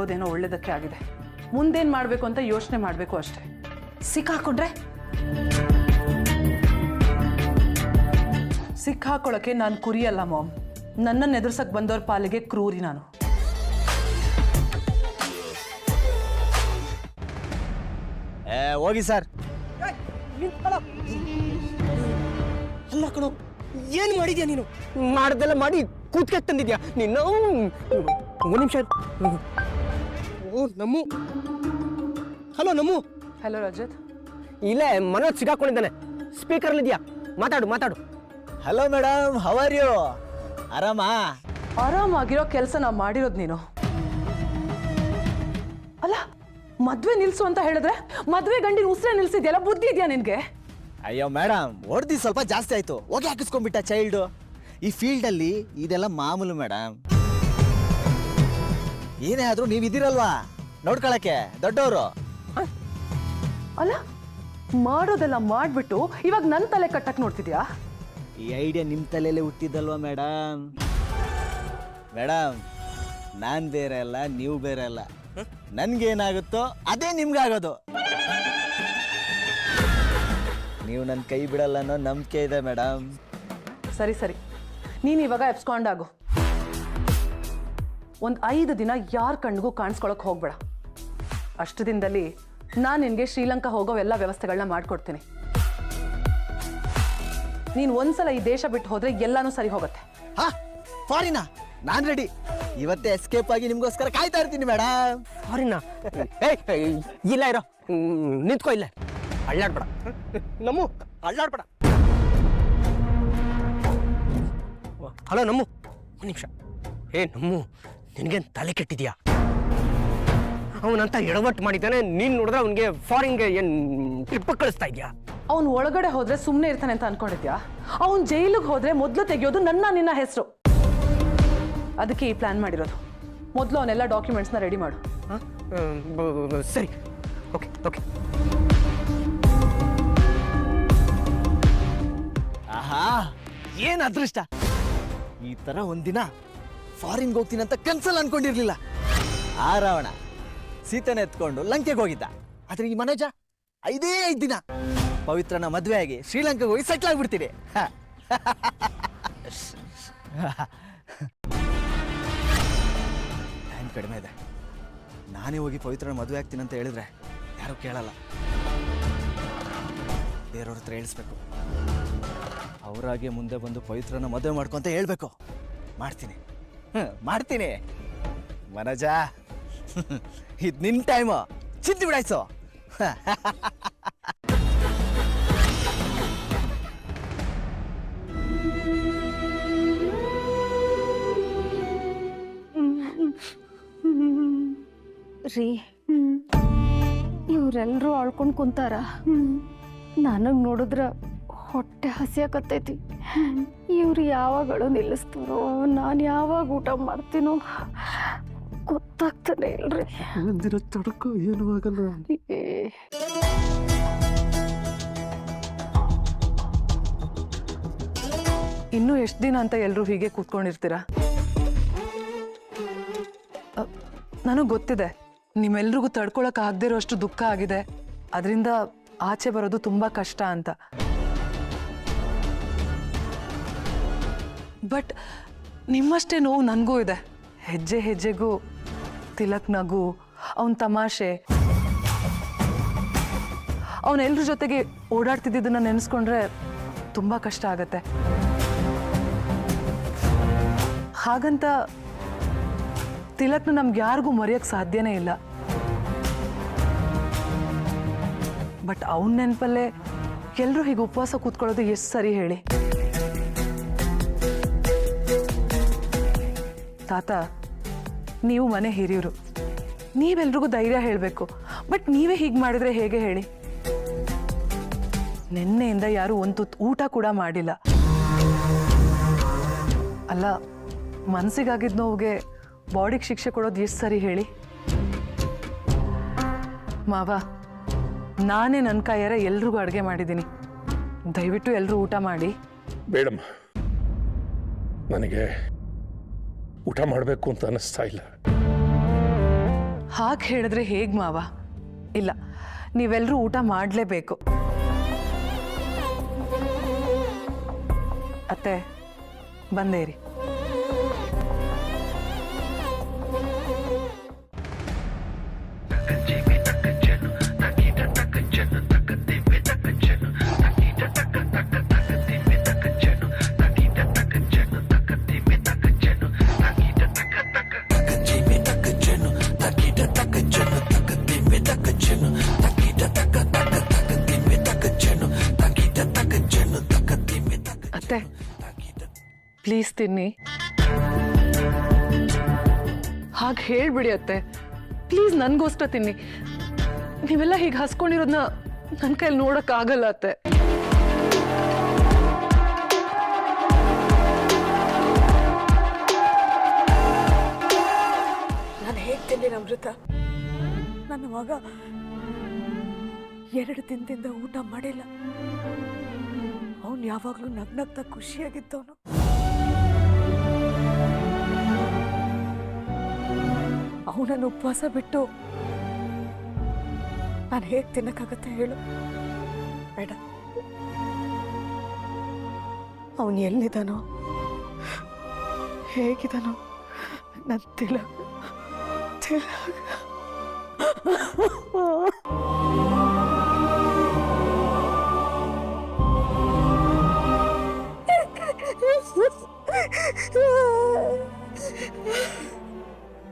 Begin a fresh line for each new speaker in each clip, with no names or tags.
ಅದೇನೋ ಒಳ್ಳೇದಕ್ಕೆ ಆಗಿದೆ. ಮುಂದೇನು ಮಾಡಬೇಕು ಅಂತ ಯೋಚನೆ ಮಾಡಬೇಕು ಅಷ್ಟೇ. ಸಿಕ್ಕಾಕೊಂಡ್ರೆ ಸಿಕ್ಕಾಕೊಳ್ಳೋಕ್ಕೆ ನಾನು ಕುರಿಯಲ್ಲ ಮಾಮ್. ನನ್ನನ್ನು ಎದುರ್ಸಕ್ಕೆ ಬಂದವ್ರ ಪಾಲಿಗೆ ಕ್ರೂರಿ ನಾನು.
ಹೋಗಿ ಸರ್.
ಅಲ್ಲ ಕಣೋ, ಏನು ಮಾಡಿದ್ಯಾ ನೀನು? ಮಾಡ್ದೆಲ್ಲ ಮಾಡಿ ಕೂತ್ಕೆ ತಂದಿದ್ಯಾ ನಿನ್ನ. ಒಂದು ನಿಮಿಷ. ಓ ನಮ್ಮು. ಹಲೋ ನಮ್ಮು.
ಹಲೋ ರಜತ್.
ಇಲ್ಲೇ ಮನೋಜ್ ಸಿಗಾಕೊಂಡಿದ್ದಾನೆ. ಸ್ಪೀಕರ್ಲಿದ್ಯಾ? ಮಾತಾಡು.
Hello madam, how are you? ಆರಾಮಾ?
ಆರಾಮಾಗಿರೋ ಕೆಲಸ ನಾವು ಮಾಡಿರೋದು ನೀನು. ಅಲ್ಲ, ಮದ್ವೆ ನಿಲ್ಸು ಅಂತ ಹೇಳಿದ್ರೆ ಮದ್ವೆ ಗಂಡಿನ ಉಸಿರೇ ನಿಲ್ಸಿದ್ಯಲ್ಲ, ಬುದ್ಧಿ ಇದೆಯಾ ನಿನ್ಗೆ?
ಅಯ್ಯೋ ಮೇಡಮ್, ಹೊಡ್ದಿ ಸ್ವಲ್ಪ ಜಾಸ್ತಿ ಆಯ್ತು. ಹೋಗಿ ಹಾಕಿಸ್ಕೊಂಡ್ಬಿಟ್ಟ ಚೈಲ್ಡು. ಈ ಫೀಲ್ಡಲ್ಲಿ ಇದೆಲ್ಲ ಮಾಮೂಲು ಮೇಡಮ್. ಏನೇ ಆದ್ರೂ ನೀವು ಇದ್ದೀರಲ್ವಾ ನೋಡ್ಕೊಳಕ್ಕೆ ದೊಡ್ಡವರು.
ಅಲ್ಲ, ಮಾಡೋದೆಲ್ಲ ಮಾಡ್ಬಿಟ್ಟು ಇವಾಗ ನನ್ನ ತಲೆ ಕಟ್ಟಕ್ ನೋಡ್ತಿದ್ಯಾ?
ಈ ಐಡಿಯಾ ನಿಮ್ಮ ತಲೆಯಲ್ಲೇ ಹುಟ್ಟಿದ್ದಲ್ವಾ ಮೇಡಮ್? ನಾನು ಬೇರೆ ಅಲ್ಲ, ನೀವು ಬೇರೆ ಅಲ್ಲ. ನನ್ಗೇನಾಗುತ್ತೋ ಅದೇ ನಿಮ್ಗಾಗೋದು. ನೀವು ನನ್ನ ಕೈ ಬಿಡಲ್ಲ ಅನ್ನೋ ನಂಬಿಕೆ ಇದೆ ಮೇಡಮ್.
ಸರಿ, ನೀನು ಇವಾಗ ಎಬ್ಸ್ಕೊಂಡಾಗು. ಒಂದು 5 ದಿನ ಯಾರ ಕಣ್ಣಿಗೂ ಕಾಣಿಸ್ಕೊಳಕ್ ಹೋಗ್ಬೇಡ. ಅಷ್ಟು ದಿನದಲ್ಲಿ ನಾನು ನಿನಗೆ ಶ್ರೀಲಂಕಾ ಹೋಗೋ ಎಲ್ಲ ವ್ಯವಸ್ಥೆಗಳನ್ನ ಮಾಡ್ಕೊಡ್ತೀನಿ. ನೀನು ಒಂದ್ಸಲ ಈ ದೇಶ ಬಿಟ್ಟು ಹೋದ್ರೆ ಎಲ್ಲಾನು ಸರಿ ಹೋಗುತ್ತೆ.
ಹಾ, ಫಾರಿನಾ? ನಾನು ರೆಡಿ. ಇವತ್ತೇ ಎಸ್ಕೇಪ್ ಆಗಿ ನಿಮ್ಗೋಸ್ಕರ ಕಾಯ್ತಾ ಇರ್ತೀನಿ ಮೇಡಮ್.
ಫಾರಿನಾ? ಇಲ್ಲ ಇರೋ, ನಿಂತ್ಕೋ ಇಲ್ಲೇ. ಅಳ್ಳಾಡ್ಬೇಡ ನಮ್ಮು, ಅಳ್ಳಾಡ್ಬೇಡ. ಹಲೋ ನಮ್ಮು, ಒಂದು ನಿಮಿಷ. ನಮ್ಮು, ನಿನಗೇನು ತಲೆ ಕೆಟ್ಟಿದ್ಯಾ? ಅವನಂತ ಎಡವಟ್ಟು ಮಾಡಿದ್ದಾನೆ. ನೀನು ನೋಡಿದ್ರೆ ಅವನಿಗೆ ಫಾರಿನ್ಗೆ ಏನು ಟ್ರಿಪ್ ಕಳಿಸ್ತಾ ಇದೆಯಾ?
ಅವನು ಒಳಗಡೆ ಹೋದ್ರೆ ಸುಮ್ಮನೆ ಇರ್ತಾನೆ ಅಂತ ಅನ್ಕೊಂಡಿದ್ಯಾ? ಅವನು ಜೈಲಿಗೆ ಹೋದ್ರೆ ಮೊದಲು ತೆಗೆಯೋದು ನಿನ್ನ ಹೆಸರು. ಅದಕ್ಕೆ ಈ ಪ್ಲಾನ್ ಮಾಡಿರೋದು. ಮೊದಲು ಅವನ್ನೆಲ್ಲ ಡಾಕ್ಯುಮೆಂಟ್ಸ್ನ ರೆಡಿ ಮಾಡು.
ಸರಿ, ಓಕೆ.
ಆಹಾ, ಏನ್ ಅದೃಷ್ಟ! ಈ ತರ ಒಂದಿನ ಫಾರಿನ್ಗೆ ಹೋಗ್ತೀನಿ ಅಂತ ಕನ್ಸಲ್ ಅನ್ಕೊಂಡಿರ್ಲಿಲ್ಲ. ಆ ರಾವಣ ಸೀತೆನ ಎತ್ಕೊಂಡು ಲಂಕೆಗೆ ಹೋಗಿದ್ದ. ಆದ್ರೆ ಈ ಮನೋಜ 5 ದಿನ ಪವಿತ್ರನ ಮದುವೆ ಆಗಿ ಶ್ರೀಲಂಕಾಗೆ ಹೋಗಿ ಸೆಟ್ಲ್ ಆಗ್ಬಿಡ್ತೀನಿ. ಟೈಮ್ ಕಡಿಮೆ ಇದೆ. ನಾನೇ ಹೋಗಿ ಪವಿತ್ರನ ಮದುವೆ ಆಗ್ತೀನಿ ಅಂತ ಹೇಳಿದ್ರೆ ಯಾರು ಕೇಳಲ್ಲ. ಬೇರೆಯವ್ರ ಹತ್ರ ಹೇಳಿಸ್ಬೇಕು. ಅವರಾಗೆ ಮುಂದೆ ಬಂದು ಪವಿತ್ರನ ಮದುವೆ ಮಾಡ್ಕೊಂತ ಹೇಳ್ಬೇಕು. ಮಾಡ್ತೀನಿ ಮನೋಜ. ಇದು ನಿನ್ನ ಟೈಮು, ಚಿಂತೆ ಬಿಡಾಯ್ಸು.
ರೀ, ಇವ್ರೆಲ್ರೂ ಆಳ್ಕೊಂಡು ಕುಂತಾರ. ನನಗೆ ನೋಡಿದ್ರ ಹೊಟ್ಟೆ ಹಸಿಯಾಕತ್ತೈತಿ. ಇವ್ರು ಯಾವಾಗಳು ನಿಲ್ಲಿಸ್ತಾರೋ, ನಾನು ಯಾವಾಗ ಊಟ ಮಾಡ್ತೀನೋ ಗೊತ್ತಾಗ್ತಾನೆ ಇಲ್ರಿ.
ಒಂದಿನ ತಡ್ಕೋ, ಏನು ಆಗಲ್ಲ.
ಇನ್ನೂ ಎಷ್ಟು ದಿನ ಅಂತ ಎಲ್ಲರೂ ಹೀಗೆ ಕೂತ್ಕೊಂಡಿರ್ತೀರಾ? ನನಗೆ ಗೊತ್ತಿದೆ, ನಿಮ್ಮೆಲ್ರಿಗೂ ತಡ್ಕೊಳಕ್ ಆಗದೆ ಇರೋಷ್ಟು ದುಃಖ ಆಗಿದೆ. ಅದರಿಂದ ಆಚೆ ಬರೋದು ತುಂಬಾ ಕಷ್ಟ ಅಂತ. ಬಟ್ ನಿಮ್ಮಷ್ಟೇ ನೋವು ನನಗೂ ಇದೆ. ಹೆಜ್ಜೆಗೂ ತಿಲಕ್ ನಗು, ಅವನ ತಮಾಷೆ, ಅವನೆಲ್ರ ಜೊತೆಗೆ ಓಡಾಡ್ತಿದ್ದನ್ನ ನೆನೆಸ್ಕೊಂಡ್ರೆ ತುಂಬಾ ಕಷ್ಟ ಆಗತ್ತೆ. ಹಾಗಂತ ತಿಲಕ್ನ ನಮ್ಗೆ ಯಾರಿಗೂ ಮರೆಯೋಕ್ಕೆ ಸಾಧ್ಯನೇ ಇಲ್ಲ. ಬಟ್ ಅವನ ನೆನಪಲ್ಲೇ ಎಲ್ಲರೂ ಹೀಗೆ ಉಪವಾಸ ಕೂತ್ಕೊಳ್ಳೋದು ಎಷ್ಟು ಸರಿ ಹೇಳಿ? ತಾತ, ನೀವು ಮನೆ ಹಿರಿಯರು, ನೀವೆಲ್ರಿಗೂ ಧೈರ್ಯ ಹೇಳಬೇಕು. ಬಟ್ ನೀವೇ ಹೀಗೆ ಮಾಡಿದ್ರೆ ಹೇಗೆ ಹೇಳಿ? ನಿನ್ನೆಯಿಂದ ಯಾರು ಒಂದು ಊಟ ಕೂಡ ಮಾಡಿಲ್ಲ. ಅಲ್ಲ, ಮನಸ್ಸಿಗಾಗಿದ್ದ ನೋವಿಗೆ ಬಾಡಿಗೆ ಶಿಕ್ಷೆ ಕೊಡೋದು ಎಷ್ಟು ಸರಿ ಹೇಳಿ? ಮಾವ, ನಾನೇ ನನ್ನ ಕೈಯಾರೆ ಎಲ್ರಿಗೂ ಅಡುಗೆ ಮಾಡಿದ್ದೀನಿ. ದಯವಿಟ್ಟು ಎಲ್ಲರೂ ಊಟ ಮಾಡಿ.
ಬೇಡಮ್ಮ, ನನಗೆ ಊಟ ಮಾಡಬೇಕು ಅಂತ ಅನ್ನಿಸ್ತಾ ಇಲ್ಲ.
ಹಾಗೆ ಹೇಳಿದ್ರೆ ಹೇಗೆ ಮಾವ? ಇಲ್ಲ, ನೀವೆಲ್ಲರೂ ಊಟ ಮಾಡಲೇಬೇಕು. ಅತ್ತೆ ಬಂದೇರಿ. ಅತ್ತೆ ಪ್ಲೀಸ್ ತಿನ್ನಿ. ಹಾಗೆ ಹೇಳ್ಬಿಡಿ ಅತ್ತೆ, ಪ್ಲೀಸ್ ನನಗೋಸ್ಕರ ತಿನ್ನಿ. ನೀವೆಲ್ಲ ಹೀಗೆ ಹಸ್ಕೊಂಡಿರೋದನ್ನ ನನ್ನ ಕೈಯಲ್ಲಿ ನೋಡೋಕ್ಕಾಗಲ್ಲ ಅತ್ತೆ.
ನಾನು ಹೇಗೆ ತಿಂದಿನ ಅಮೃತ? ನನ್ನ ಮಗ 2 ದಿನದಿಂದ ಊಟ ಮಾಡಿಲ್ಲ. ಅವನು ಯಾವಾಗಲೂ ನಗ್ನಗ್ತಾ ಖುಷಿಯಾಗಿದ್ದವನು. ಅವನನ್ನು ಉಪವಾಸ ಬಿಟ್ಟು ನಾನು ಹೇಗೆ ತಿನ್ನಕ್ಕಾಗತ್ತೆ ಹೇಳು? ಬೇಡ. ಅವನು ಎಲ್ಲಿದ್ದಾನೋ, ಹೇಗಿದ್ದಾನೋ ನನ್ನ ತಿಲಕ್.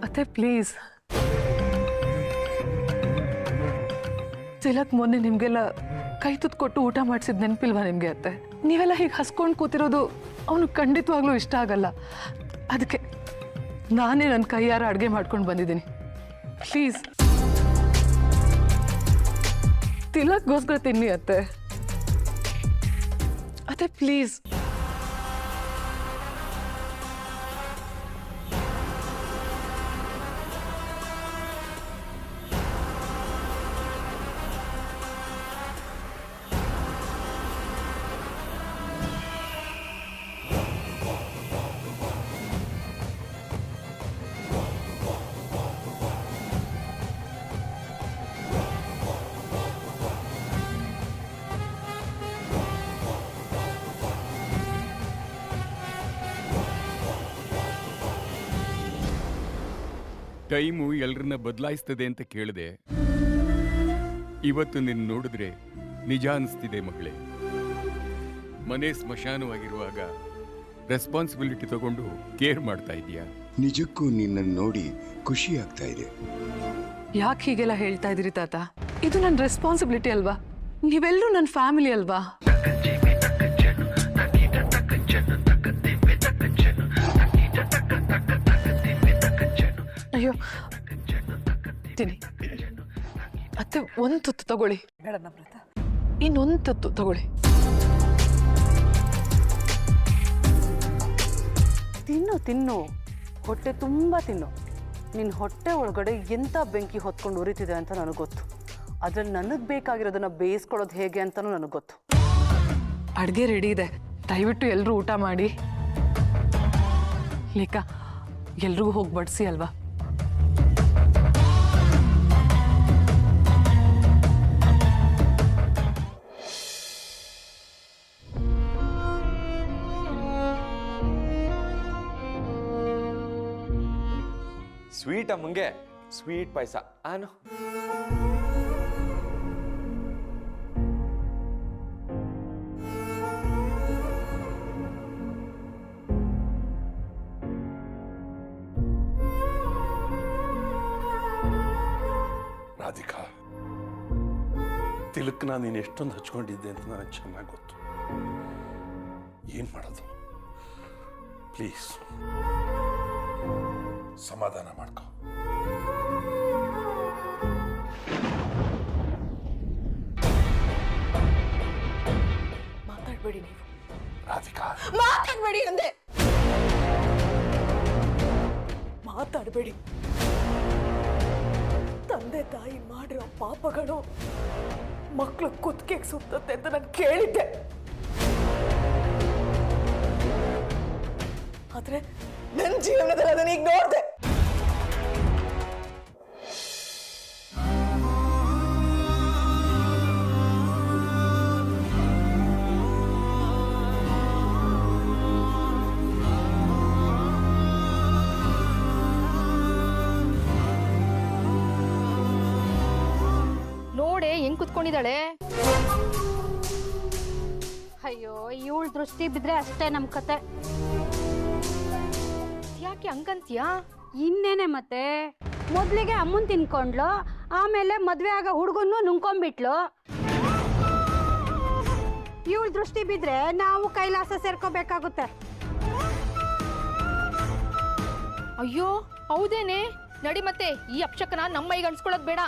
ಅತ್ತೆ ಪ್ಲೀಸ್. ತಿಲಕ್ ಮೊನ್ನೆ ನಿಮ್ಗೆಲ್ಲ ಕೈ ತುತ್ತು ಕೊಟ್ಟು ಊಟ ಮಾಡಿಸಿದ್ ನೆನಪಿಲ್ವಾ ನಿಮ್ಗೆ ಅತ್ತೆ? ನೀವೆಲ್ಲ ಹೀಗೆ ಹಸ್ಕೊಂಡು ಕೂತಿರೋದು ಅವನು ಖಂಡಿತವಾಗ್ಲೂ ಇಷ್ಟ ಆಗಲ್ಲ. ಅದಕ್ಕೆ ನಾನೇ ನನ್ನ ಕೈಯಾರ ಅಡುಗೆ ಮಾಡ್ಕೊಂಡು ಬಂದಿದ್ದೀನಿ. ಪ್ಲೀಸ್ ತಿಲಕ್ಗೋಸ್ಕರ ತಿನ್ನಿ ಅತ್ತೆ. ಅತ್ತೆ ಪ್ಲೀಸ್.
ಟೈಮು ಎಲ್ರನ್ನ ಬದಲಾಯಿಸ್ತದೆ ಅಂತ ಕೇಳಿದೆ. ಇವತ್ತು ನಿನ್ನ ನೋಡಿದ್ರೆ ನಿಜ ಅನಿಸ್ತಿದೆ ಮಗಳೇ. ಮನೆ ಸ್ಮಶಾನವಾಗಿರುವಾಗ ರೆಸ್ಪಾನ್ಸಿಬಿಲಿಟಿ ತಗೊಂಡು ಕೇರ್ ಮಾಡ್ತಾ ಇದೀಯಾ.
ನಿಜಕ್ಕೂ ನಿನ್ನನ್ನು ನೋಡಿ ಖುಷಿ ಆಗ್ತಾ ಇದೆ.
ಯಾಕೆ ಹೀಗೆಲ್ಲ ಹೇಳ್ತಾ ಇದ್ದೀರಿ ತಾತ? ಇದು ನನ್ನ ರೆಸ್ಪಾನ್ಸಿಬಿಲಿಟಿ ಅಲ್ವಾ? ನೀವೆಲ್ಲರೂ ನನ್ನ ಫ್ಯಾಮಿಲಿ ಅಲ್ವಾ? ಅಯ್ಯೋ ತಿನ್ನಿ ಅತ್ತೆ. ಒಂದು ತುತ್ತು ತಗೊಳ್ಳಿ.
ಬೇಡ ನಮ್ರತ.
ಇನ್ನೊಂದು ತುತ್ತು ತಗೊಳ್ಳಿ. ತಿನ್ನು ತಿನ್ನು, ಹೊಟ್ಟೆ ತುಂಬ ತಿನ್ನು. ನಿನ್ನ ಹೊಟ್ಟೆ ಒಳಗಡೆ ಎಂಥ ಬೆಂಕಿ ಹೊತ್ಕೊಂಡು ಉರಿತಿದೆ ಅಂತ ನನಗೆ ಗೊತ್ತು. ಅದ್ರಲ್ಲಿ ನನಗೆ ಬೇಕಾಗಿರೋದನ್ನ ಬೇಯಿಸ್ಕೊಳ್ಳೋದು ಹೇಗೆ ಅಂತಲೂ ನನಗೆ ಗೊತ್ತು. ಅಡುಗೆ ರೆಡಿ ಇದೆ, ದಯವಿಟ್ಟು ಎಲ್ಲರೂ ಊಟ ಮಾಡಿ. ಲೇಖಾ, ಎಲ್ರಿಗೂ ಹೋಗಿ ಬಡಿಸಿ ಅಲ್ವಾ?
ಸ್ವೀಟ್ ಅಮ್ಮಂಗೆ ಸ್ವೀಟ್ ಪಾಯಸ. ಆನು
ರಾಧಿಕಾ, ತಿಲಕ್ನ ನೀನು ಎಷ್ಟೊಂದು ಹಚ್ಕೊಂಡಿದ್ದೆ ಅಂತ ನನಗೆ ಚೆನ್ನಾಗಿ ಗೊತ್ತು. ಏನು ಮಾಡೋದು? ಪ್ಲೀಸ್ ಸಮಾಧಾನ ಮಾಡ್ಕೊ.
ಮಾತಾಡ್ಬೇಡಿ ನೀವು.
ರಾಧಿಕಾ,
ಮಾತಾಡ್ಬೇಡಿ ಅಂದೆ. ಮಾತಾಡ್ಬೇಡಿ. ತಂದೆ ತಾಯಿ ಮಾಡಿರೋ ಪಾಪಗಳು ಮಕ್ಕಳು ಕುತ್ತಿಗೆಗೆ ಸುತ್ತತ್ತೆ ಅಂತ ನಾನು ಕೇಳಿದ್ದೆ. ಆದ್ರೆ ನನ್ನ ಜೀವನದಲ್ಲಿ ಅದನ್ನ ಈಗ ನೋಡಿದೆ.
ಕುಳಿತುಕೊಂಡಿದ್ದಾಳೆ.
ಅಯ್ಯೋ ಇವಳು ದೃಷ್ಟಿ ಬಿದ್ರೆ ಅಷ್ಟೇ ನಮ್ಮ ಕತೆ.
ಯಾಕೆ ಹಂಗಂತೀಯಾ?
ಇನ್ನೇನೆ ಮತ್ತೆ, ಮೊದಲಿಗೆ ಅಮ್ಮನ್ ತಿನ್ಕೊಂಡ್ಲು, ಆಮೇಲೆ ಮದ್ವೆ ಆಗ ಹುಡುಗನ್ನು ನುಂಕೊಂಡ್ಬಿಟ್ಲು. ಇವಳು ದೃಷ್ಟಿ ಬಿದ್ರೆ ನಾವು ಕೈಲಾಸ ಸೇರ್ಕೋಬೇಕಾಗುತ್ತೆ.
ಅಯ್ಯೋ ಹೌದೇನೆ, ನಡಿ ಮತ್ತೆ ಈ ಅಪ್ಶಕನ ನಮ್ಮ ಮೈಗೆ ಅನ್ಸ್ಕೊಳ್ಳೋದು ಬೇಡ.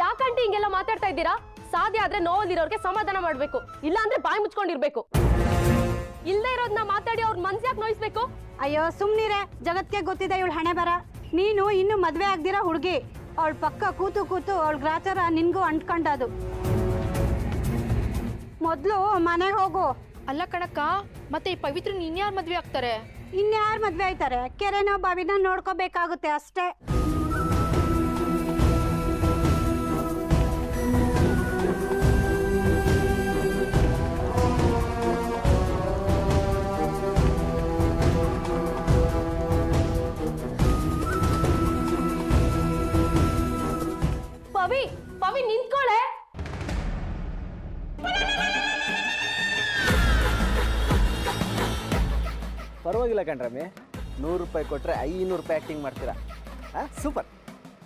ಯಾಕಂటే ಹಿಂಗೆಲ್ಲ ಮಾತಾಡ್ತಾ ಇದ್ದೀರಾ? ಸಾಧ್ಯ ಆದ್ರೆ ನೋವಲ್ಲಿರೋರ್ಗೆ ಸಮಾಧಾನ ಮಾಡ್ಬೇಕು, ಇಲ್ಲ ಅಂದ್ರೆ ಬಾಯಿ ಮುಚ್ಕೊಂಡಿರ್ಬೇಕು. ಇಲ್ಲದೆ ಇರೋದನ್ನ ಮಾತಾಡಿ ಅವ್ರ ಮನ್ಸ್ ಯಾಕೆ ನೋಯಿಸ್ಬೇಕು?
ಅಯ್ಯೋ ಸುಮ್ನಿರೆ, ಜಗತ್ಗೆ ಗೊತ್ತಿದೆ ಇವಳು ಹಣೆ ಬರ. ನೀನು ಇನ್ನು ಮದ್ವೆ ಆಗ್ದಿರಾ ಹುಡುಗಿ, ಅವಳ ಪಕ್ಕ ಕೂತು ಕೂತು ಅವಳ ಗ್ರಾಚಾರ ನಿನ್ಗೂ ಅಂಟ್ಕೊಂಡದು. ಮೊದ್ಲು ಮನೆಗೆ ಹೋಗು.
ಅಲ್ಲ ಕಣಕ್ಕ, ಮತ್ತೆ ಈ ಪವಿತ್ರನ್ ಇನ್ಯಾರು ಮದ್ವೆ ಆಗ್ತಾರೆ?
ಇನ್ಯಾರು ಮದ್ವೆ ಆಯ್ತಾರೆ? ಕೆರೆನೋ ಬಾವಿನ ನೋಡ್ಕೋಬೇಕಾಗುತ್ತೆ ಅಷ್ಟೇ.
ಪವಿ ಪವಿ ನಿಂತ್ಕೊಳ್ಳೆ.
ಪರವಾಗಿಲ್ಲ ಕಣ್ರಮ್ಮಿ, 100 ರೂಪಾಯಿ ಕೊಟ್ಟರೆ 500 ರೂಪಾಯಿ ಆ್ಯಕ್ಟಿಂಗ್ ಮಾಡ್ತೀರಾ. ಸೂಪರ್.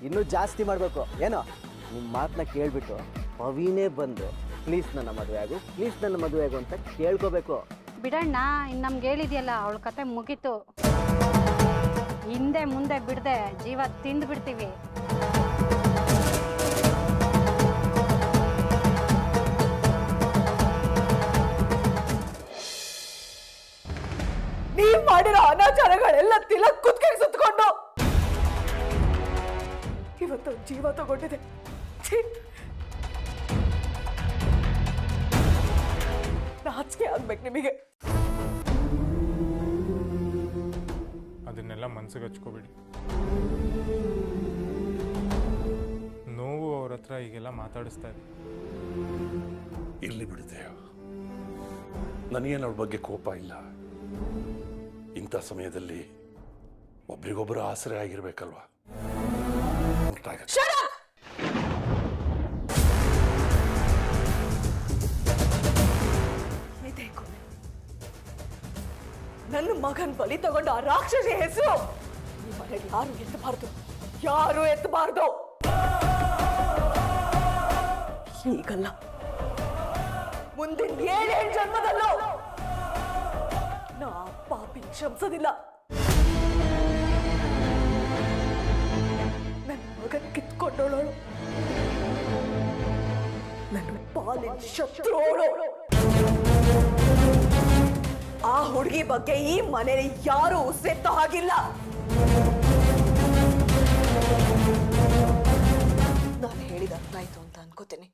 ಇನ್ನೂ ಜಾಸ್ತಿ ಮಾಡಬೇಕು. ಏನೋ ನಿಮ್ಮ ಮಾತನ್ನ ಕೇಳಿಬಿಟ್ಟು ಪವಿನೇ ಬಂದು ಪ್ಲೀಸ್ ನನ್ನ ಮದುವೆ ಆಗು, ಪ್ಲೀಸ್ ನನ್ನ ಮದುವೆ ಆಗು ಅಂತ ಕೇಳ್ಕೋಬೇಕು.
ಬಿಡಣ್ಣ, ಇನ್ನು ನಮ್ಗೆ ಹೇಳಿದ್ಯಲ್ಲ ಅವಳ ಕತೆ ಮುಗೀತು. ಹಿಂದೆ ಮುಂದೆ ಬಿಡದೆ ಜೀವ ತಿಂದು ಬಿಡ್ತೀವಿ.
ನೀವ್ ಮಾಡಿರೋ ಅನಾಚಾರಗಳೆಲ್ಲ ತಿಲಕ್ ಕುತ್ತಿಗೆ ಸುತ್ತಕೊಂಡು ಇವತ್ತು ಜೀವ ತಗೊಂಡಿದೆ. ನಾಚಿಕೆ ಆಗ್ಬೇಕು ನಿಮಗೆ.
ಅದನ್ನೆಲ್ಲ ಮನ್ಸಿಗೆ ಹಚ್ಕೋಬೇಡಿ. ನೋವು ಅವ್ರ ಹತ್ರ ಈಗೆಲ್ಲ ಮಾತಾಡಿಸ್ತಾ ಇದೆ.
ಇರ್ಲಿ ಬಿಡುತ್ತೆ, ನನಗೇನು ಅವ್ರ ಬಗ್ಗೆ ಕೋಪ ಇಲ್ಲ. ಇಂಥ ಸಮಯದಲ್ಲಿ ಒಬ್ರಿಗೊಬ್ಬರು ಆಸರೆ ಆಗಿರ್ಬೇಕಲ್ವಾ.
ನನ್ನ ಮಗನ್ ಬಲಿ ತಗೊಂಡು ಆ ರಾಕ್ಷಸಿ ಹೆಸರು ಈ ಮನೆಗೆ ಯಾರು ಎತ್ತಬಾರ್ದು, ಯಾರು ಎತ್ತಬಾರ್ದು. ಈಗಲ್ಲ, ಮುಂದಿನ 7 ಜನ್ಮದಲ್ಲೂ ನಾ ಪಾಪಿ ಕ್ಷಮಿಸೋದಿಲ್ಲ. ನನ್ನ ಮಗನ್ ಕಿತ್ಕೊಂಡೋಳು, ನನ್ನ ಪಾಲಿನ ಶತ್ರುವಳು. ಆ ಹುಡುಗಿ ಬಗ್ಗೆ ಈ ಮನೆಯಲ್ಲಿ ಯಾರು ಉಸಿರೆತ್ತ ಹಾಗಿಲ್ಲ. ನಾನು ಹೇಳಿದ ಅರ್ಥ ಆಯ್ತು ಅಂತ ಅನ್ಕೋತೀನಿ.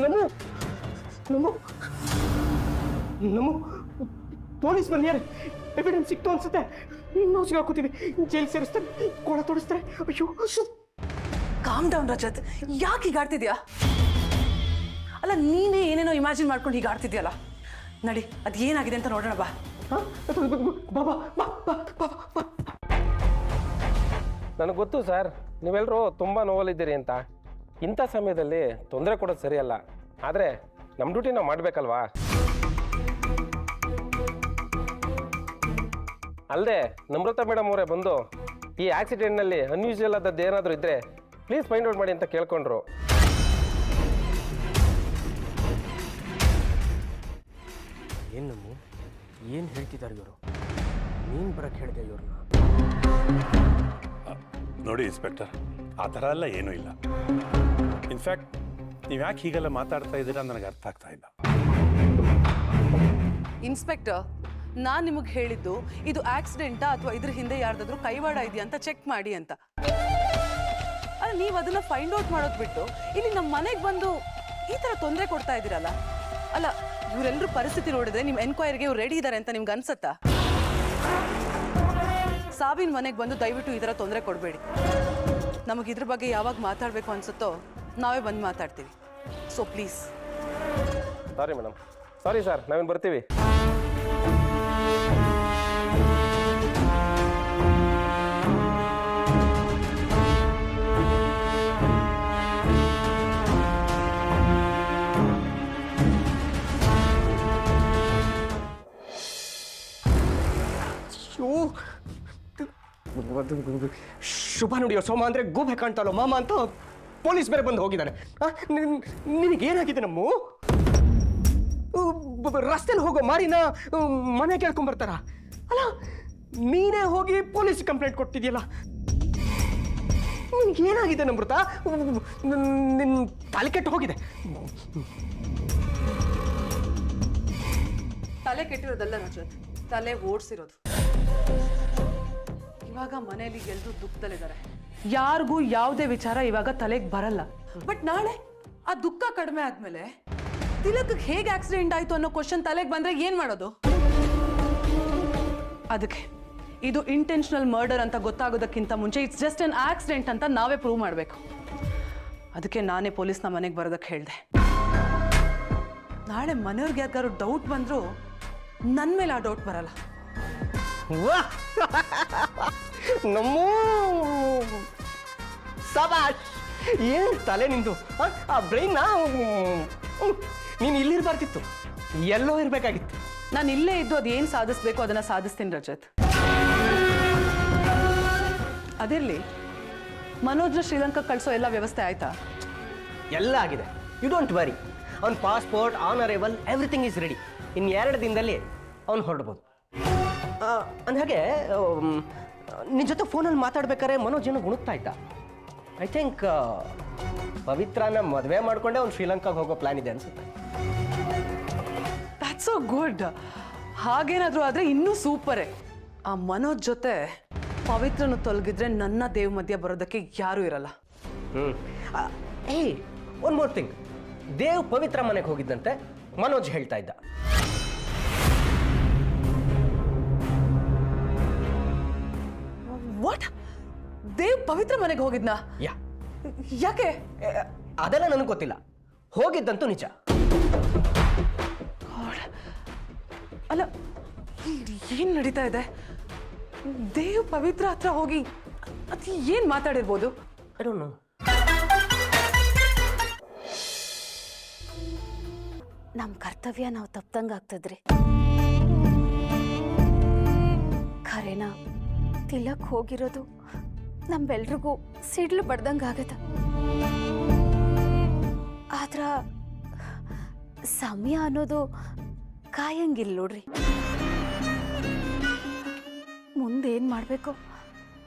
ನಮೋ ನಮೋ ನಮೋ ಪೊಲೀಸ್ ಬಂದಿದ್ದಾರೆ. ಎವಿಡೆನ್ಸ್ ಸಿಕ್ತು ಅನ್ಸುತ್ತೆ. ಇನ್ನೂ ಸಿಗಾಕೋತೀವಿ, ಜೈಲ್ ಸೇರಿಸ್ತಾರೆ, ಕೊಳ ತೋರಿಸ್ತಾರೆ. ಅಯ್ಯೋ,
ಕಾಮ್ ಡೌನ್ ರಜತ್, ಯಾಕೆ ಹೀಗಾಡ್ತಿದ್ಯಾ? ಅಲ್ಲ, ನೀನೇ ಏನೇನೋ ಇಮ್ಯಾಜಿನ್ ಮಾಡ್ಕೊಂಡು ಹೀಗಾಡ್ತಿದ್ಯಲ್ಲ. ನಡಿ, ಅದು ಏನಾಗಿದೆ ಅಂತ ನೋಡೋಣ ಬಾ.
ನನಗೆ ಗೊತ್ತು ಸರ್, ನೀವೆಲ್ಲರೂ ತುಂಬ ನೋವಲ್ಲಿದ್ದೀರಿ ಅಂತ. ಇಂಥ ಸಮಯದಲ್ಲಿ ತೊಂದರೆ ಕೊಡೋದು ಸರಿಯಲ್ಲ. ಆದರೆ ನಮ್ಮ ಡ್ಯೂಟಿ ನಾವು ಮಾಡಬೇಕಲ್ವಾ? ಅಲ್ಲದೆ ನಮ್ರತಾ ಮೇಡಮ್ ಅವರೇ ಬಂದು ಈ ಆಕ್ಸಿಡೆಂಟ್ನಲ್ಲಿ ಅನ್ಯೂಶುವಲ್ ಆದದ್ದು ಏನಾದರೂ ಇದ್ದರೆ ಪ್ಲೀಸ್ ಫೈಂಡ್ ಔಟ್ ಮಾಡಿ ಅಂತ ಕೇಳ್ಕೊಂಡ್ರು.
ಏನು ಏನು ಹೇಳ್ತಿದ್ದಾರೆ ಇವರು? ನೀನು ಬರಕ್ಕೆ ಹೇಳಿದೆ ಇವ್ರನ್ನ?
ನೋಡಿ ಇನ್ಸ್ಪೆಕ್ಟರ್, ಆ ಥರ ಎಲ್ಲ ಏನೂ ಇಲ್ಲ. ಇನ್ಫ್ಯಾಕ್ಟ್ ನೀವು ಯಾಕೆ ಹೀಗೆಲ್ಲ ಮಾತಾಡ್ತಾ ಇದ್ದೀರಾ ನನಗೆ ಅರ್ಥ ಆಗ್ತಾ ಇಲ್ಲ.
ಇನ್ಸ್ಪೆಕ್ಟರ್, ನಾನು ನಿಮಗೆ ಹೇಳಿದ್ದು ಇದು ಆಕ್ಸಿಡೆಂಟಾ ಅಥವಾ ಇದ್ರ ಹಿಂದೆ ಯಾರ್ದಾದ್ರೂ ಕೈವಾಡ ಇದೆಯಾ ಅಂತ ಚೆಕ್ ಮಾಡಿ ಅಂತ. ಅಲ್ಲ, ನೀವು ಅದನ್ನ ಫೈಂಡ್ ಔಟ್ ಮಾಡೋದು ಬಿಟ್ಟು ಇಲ್ಲಿ ನಮ್ಮ ಮನೆಗೆ ಬಂದು ಈ ಥರ ತೊಂದರೆ ಕೊಡ್ತಾ ಇದ್ದೀರಲ್ಲ. ಅಲ್ಲ, ಇವರೆಲ್ಲರೂ ಪರಿಸ್ಥಿತಿ ನೋಡಿದ್ರೆ ನಿಮ್ಮ ಎನ್ಕ್ವೈರಿಗೆ ಇವ್ರು ರೆಡಿ ಇದ್ದಾರೆ ಅಂತ ನಿಮ್ಗೆ ಅನ್ಸುತ್ತಾ? ಸಾವಿನ ಮನೆಗೆ ಬಂದು ದಯವಿಟ್ಟು ಈ ಥರ ತೊಂದರೆ ಕೊಡಬೇಡಿ. ನಮಗೆ ಇದ್ರ ಬಗ್ಗೆ ಯಾವಾಗ ಮಾತಾಡಬೇಕು ಅನ್ಸುತ್ತೋ ನಾವೇ ಬಂದು ಮಾತಾಡ್ತೀವಿ. So please.
Sorry madam, sorry sir, ನಾವೇನು ಬರ್ತೀವಿ.
ಶುಭ ನುಡಿಯೋ ಸೋಮ ಅಂದ್ರೆ ಗೂಬೆ ಕಾಣ್ತಾಳೋ ಮಾಮ ಅಂತ ಪೊಲೀಸ್ ಬೇರೆ ಬಂದು ಹೋಗಿದ್ದಾನೆ. ನಿನಗೇನಾಗಿದೆ ನಮ್ಮ ರಸ್ತೆಲಿ ಹೋಗೋ ಮಾರಿನ ಮನೆ ಕೇಳ್ಕೊಂಡ್ ಬರ್ತಾರ ಅಲ್ಲ, ನೀನೇ ಹೋಗಿ ಪೊಲೀಸ್ ಕಂಪ್ಲೇಂಟ್ ಕೊಟ್ಟಿದ್ಯಲ್ಲ. ಏನಾಗಿದೆ ನಮೃತ? ನಿನ್ ತಲೆ ಕೆಟ್ಟು ಹೋಗಿದೆ.
ತಲೆ ಕೆಟ್ಟಿರೋದಲ್ಲ ರಜತ್, ತಲೆ ಓಡಿಸಿರೋದು. ಇವಾಗ ಮನೆಯಲ್ಲಿ ಎಲ್ಲರೂ ದುಃಖದಲ್ಲಿದ್ದಾರೆ. ಯಾರಿಗೂ ಯಾವುದೇ ವಿಚಾರ ಇವಾಗ ತಲೆಗೆ ಬರಲ್ಲ. ಬಟ್ ನಾಳೆ ಆ ದುಃಖ ಕಡಿಮೆ ಆದ್ಮೇಲೆ ತಿಲಕ್ ಹೇಗೆ ಆಕ್ಸಿಡೆಂಟ್ ಆಯ್ತು ಅನ್ನೋ ಕ್ವಶನ್ ತಲೆಗೆ ಬಂದ್ರೆ ಏನ್ ಮಾಡೋದು? ಅದಕ್ಕೆ ಇದು ಇಂಟೆನ್ಷನಲ್ ಮರ್ಡರ್ ಅಂತ ಗೊತ್ತಾಗೋದಕ್ಕಿಂತ ಮುಂಚೆ ಇಟ್ಸ್ ಜಸ್ಟ್ ಅನ್ ಆಕ್ಸಿಡೆಂಟ್ ಅಂತ ನಾವೇ ಪ್ರೂವ್ ಮಾಡಬೇಕು. ಅದಕ್ಕೆ ನಾನೇ ಪೊಲೀಸ್ನ ಮನೆಗೆ ಬರೋದಕ್ಕೆ ಹೇಳಿದೆ. ನಾಳೆ ಮನೆಯವ್ರಿಗೆ ಯಾರಿಗಾರು ಡೌಟ್ ಬಂದರೂ ನನ್ನ ಮೇಲೆ ಆ ಡೌಟ್ ಬರಲ್ಲ.
ನಮ್ಮ ಸಬಾಷ್, ಏನ್ ತಲೆ ನಿಂದು! ಆ ಬ್ರೈನ್ನ ನೀನು ಇಲ್ಲಿರ್ಬಾರ್ದಿತ್ತು, ಎಲ್ಲೋ ಇರ್ಬೇಕಾಗಿತ್ತು.
ನಾನು ಇಲ್ಲೇ ಇದ್ದು ಅದೇನು ಸಾಧಿಸ್ಬೇಕು ಅದನ್ನ ಸಾಧಿಸ್ತೀನಿ ರಜತ್. ಅದಿರ್ಲಿ, ಮನೋಜ್ನ ಶ್ರೀಲಂಕಾ ಕಳಿಸೋ ಎಲ್ಲ ವ್ಯವಸ್ಥೆ ಆಯ್ತಾ?
ಎಲ್ಲ ಆಗಿದೆ, ಯು ಡೋಂಟ್ ವರಿ. ಅವ್ನ passport, on arrival, everything is ready. ಇನ್ನು 2 ದಿನದಲ್ಲಿ ಅವ್ನು ಹೊರಡ್ಬೋದು. ಅಂದಹಾಗೆ ನಿನ್ನ ಜೊತೆ ಫೋನಲ್ಲಿ ಮಾತಾಡ್ಬೇಕಾದ್ರೆ ಮನೋಜ್ ಏನೋ ಗುಣುಕ್ತಾ ಇದ್ದ. ಐ ಥಿಂಕ್ ಪವಿತ್ರನ ಮದುವೆ ಮಾಡ್ಕೊಂಡೆ ಅವ್ನು ಶ್ರೀಲಂಕಾಗೆ ಹೋಗೋ ಪ್ಲಾನ್ ಇದೆ ಅನ್ಸುತ್ತೆ.
That's so good. ಹಾಗೇನಾದರೂ ಆದರೆ ಇನ್ನೂ ಸೂಪರೇ. ಆ ಮನೋಜ್ ಜೊತೆ ಪವಿತ್ರನು ತೊಲಗಿದ್ರೆ ನನ್ನ ದೇವ್ ಮಧ್ಯ ಬರೋದಕ್ಕೆ ಯಾರೂ ಇರಲ್ಲ.
ಏಯ್, ಒನ್ ಮೋರ್ ಥಿಂಗ್. ದೇವ್ ಪವಿತ್ರ ಮನೆಗೆ ಹೋಗಿದ್ದಂತೆ ಮನೋಜ್ ಹೇಳ್ತಾ ಇದ್ದ.
ವಾಟ್? ದೇವ್ ಪವಿತ್ರ ಮನೆಗೆ ಹೋಗಿದ್ನಾ? ಯಾಕೆ?
ಅದೆಲ್ಲ ನನಗೆ ಗೊತ್ತಿಲ್ಲ, ಹೋಗಿದ್ದಂತೂ ನಿಜ.
ಅಲ್ಲ, ಏನ್ ನಡೀತಾ ಇದೆ? ದೇವ್ ಪವಿತ್ರ ಹತ್ರ ಹೋಗಿ ಅದು ಏನ್ ಮಾತಾಡಿರ್ಬೋದು?
I don't know.
ನಮ್ಮ ಕರ್ತವ್ಯ ನಾವು ತಪ್ಪದಂಗೆ ಆಗ್ತದ್ರಿ. ಖರೇನಾ ತಿಲಕ್ ಹೋಗಿರೋದು ನಮ್ಮೆಲ್ರಿಗೂ ಸಿಡ್ಲು ಬಡ್ದಂಗೆ ಆಗದ. ಆದ್ರ ಸಮಯ ಅನ್ನೋದು ಕಾಯಂಗಿಲ್ಲ ನೋಡ್ರಿ. ಮುಂದೇನು ಮಾಡಬೇಕು